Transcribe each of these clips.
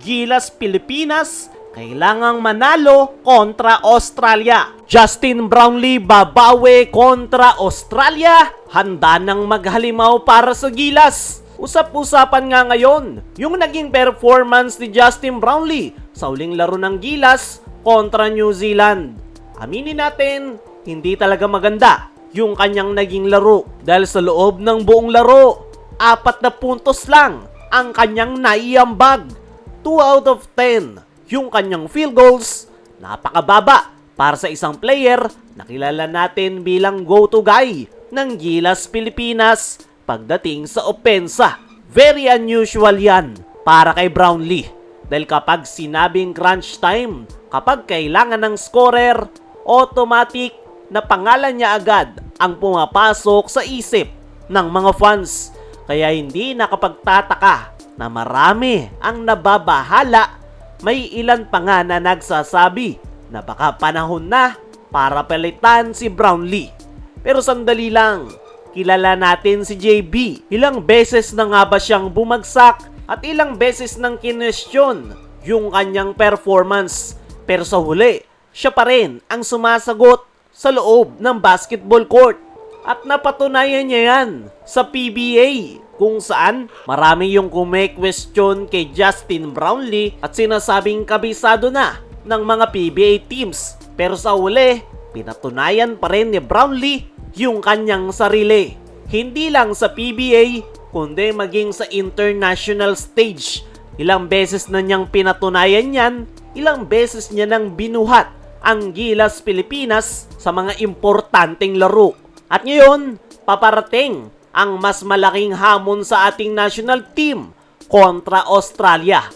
Gilas Pilipinas, kailangang manalo kontra Australia. Justin Brownlee babawi kontra Australia, handa nang maghalimaw para sa Gilas. Usap-usapan nga ngayon yung naging performance ni Justin Brownlee sa uling laro ng Gilas kontra New Zealand. Aminin natin, hindi talaga maganda yung kanyang naging laro dahil sa loob ng buong laro, 4 na puntos lang ang kanyang naiambag. 2 out of 10 yung kanyang field goals, napakababa para sa isang player na kilala natin bilang go-to guy ng Gilas Pilipinas pagdating sa opensa. Very unusual yan para kay Brownlee dahil kapag sinabing crunch time, kapag kailangan ng scorer, automatic na pangalan niya agad ang pumapasok sa isip ng mga fans. Kaya hindi nakapagtataka na marami ang nababahala. May ilan pa nga na nagsasabi na baka panahon na para palitan si Brownlee. Pero sandali lang, kilala natin si JB. Ilang beses na nga ba siyang bumagsak at ilang beses nang kinwestiyon yung kanyang performance. Pero sa huli, siya pa rin ang sumasagot sa loob ng basketball court. At napatunayan niya yan sa PBA kung saan marami yung kume-question kay Justin Brownlee at sinasabing kabisado na ng mga PBA teams. Pero sa huli, pinatunayan pa rin ni Brownlee yung kanyang sarili. Hindi lang sa PBA, kundi maging sa international stage. Ilang beses na niyang pinatunayan yan, ilang beses niya nang binuhat ang Gilas Pilipinas sa mga importanteng laro. At ngayon, paparating ang mas malaking hamon sa ating national team kontra Australia.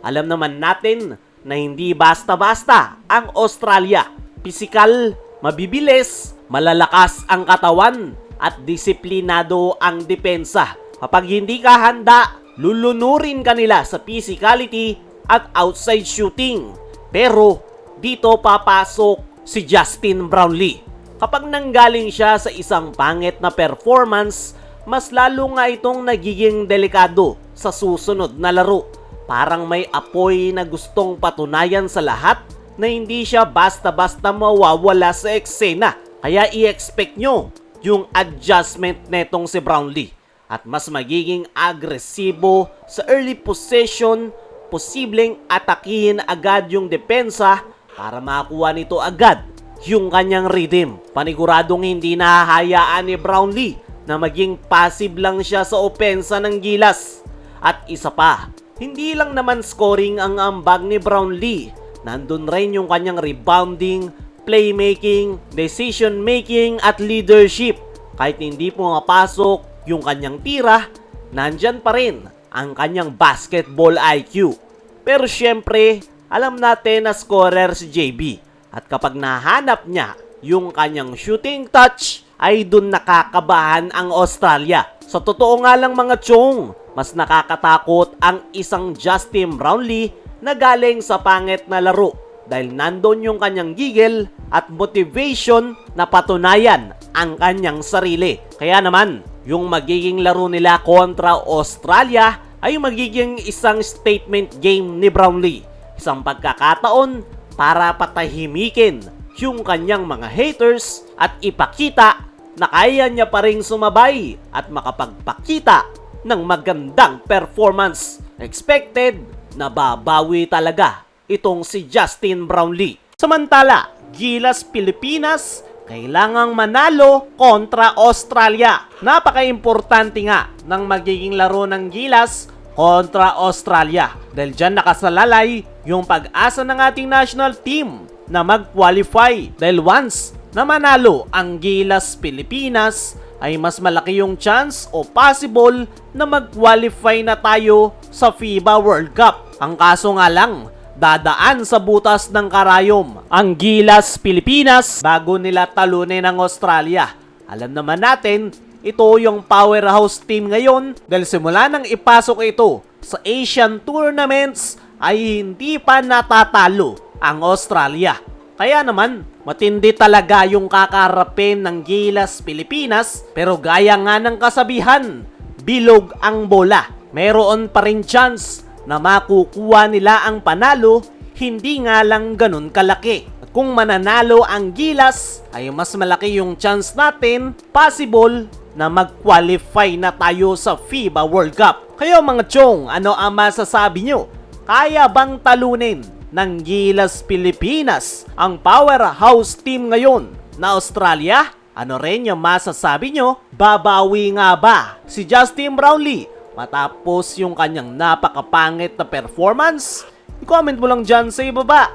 Alam naman natin na hindi basta-basta ang Australia. Pisikal, mabibilis, malalakas ang katawan at disiplinado ang depensa. Kapag hindi ka handa, lulunurin ka nila sa physicality at outside shooting. Pero dito papasok si Justin Brownlee. Kapag nanggaling siya sa isang pangit na performance, mas lalo nga itong nagiging delikado sa susunod na laro. Parang may apoy na gustong patunayan sa lahat na hindi siya basta-basta mawawala sa eksena. Kaya i-expect nyo yung adjustment netong si Brownlee. At mas magiging agresibo sa early possession, posibleng atakihin agad yung depensa para makuha nito agad yung kanyang rhythm. Paniguradong hindi nahahayaan ni Brownlee na maging passive lang siya sa opensa ng Gilas. At isa pa, hindi lang naman scoring ang ambag ni Brownlee. Nandun rin yung kanyang rebounding, playmaking, decision making at leadership. Kahit hindi pumapasok yung kanyang tira, nandyan pa rin ang kanyang basketball IQ. Pero syempre, alam natin na scorer si JB. At kapag nahanap niya yung kanyang shooting touch, ay dun nakakabahan ang Australia. Sa totoo nga lang mga chong, mas nakakatakot ang isang Justin Brownlee na galing sa pangit na laro dahil nandun yung kanyang gigil at motivation na patunayan ang kanyang sarili. Kaya naman, yung magiging laro nila kontra Australia ay magiging isang statement game ni Brownlee. Isang pagkakataon para patahimikin yung kanyang mga haters at ipakita na kaya niya pa ring sumabay at makapagpakita ng magandang performance. Expected na babawi talaga itong si Justin Brownlee. Samantala, Gilas Pilipinas, kailangang manalo kontra Australia. Napaka-importante nga ng magiging laro ng Gilas kontra Australia. Dahil dyan nakasalalay yung pag-asa ng ating national team na mag-qualify. Dahil once na manalo ang Gilas Pilipinas, ay mas malaki yung chance o possible na mag-qualify na tayo sa FIBA World Cup. Ang kaso nga lang, dadaan sa butas ng karayom ang Gilas Pilipinas bago nila talunin ang Australia. Alam naman natin, ito yung powerhouse team ngayon dahil simula nang ipasok ito sa Asian tournaments ay hindi pa natatalo ang Australia. Kaya naman, matindi talaga yung kakarapin ng Gilas Pilipinas pero gaya nga ng kasabihan, bilog ang bola. Meron pa rin chance na makukuha nila ang panalo, hindi nga lang ganun kalaki. At kung mananalo ang Gilas, ay mas malaki yung chance natin, possible, na mag-qualify na tayo sa FIBA World Cup. Kayo mga chong, ano ang masasabi nyo? Kaya bang talunin ng Gilas Pilipinas ang powerhouse team ngayon na Australia? Ano rin yung masasabi nyo? Babawi nga ba si Justin Brownlee matapos yung kanyang napakapangit na performance? I-comment mo lang dyan sa ibaba.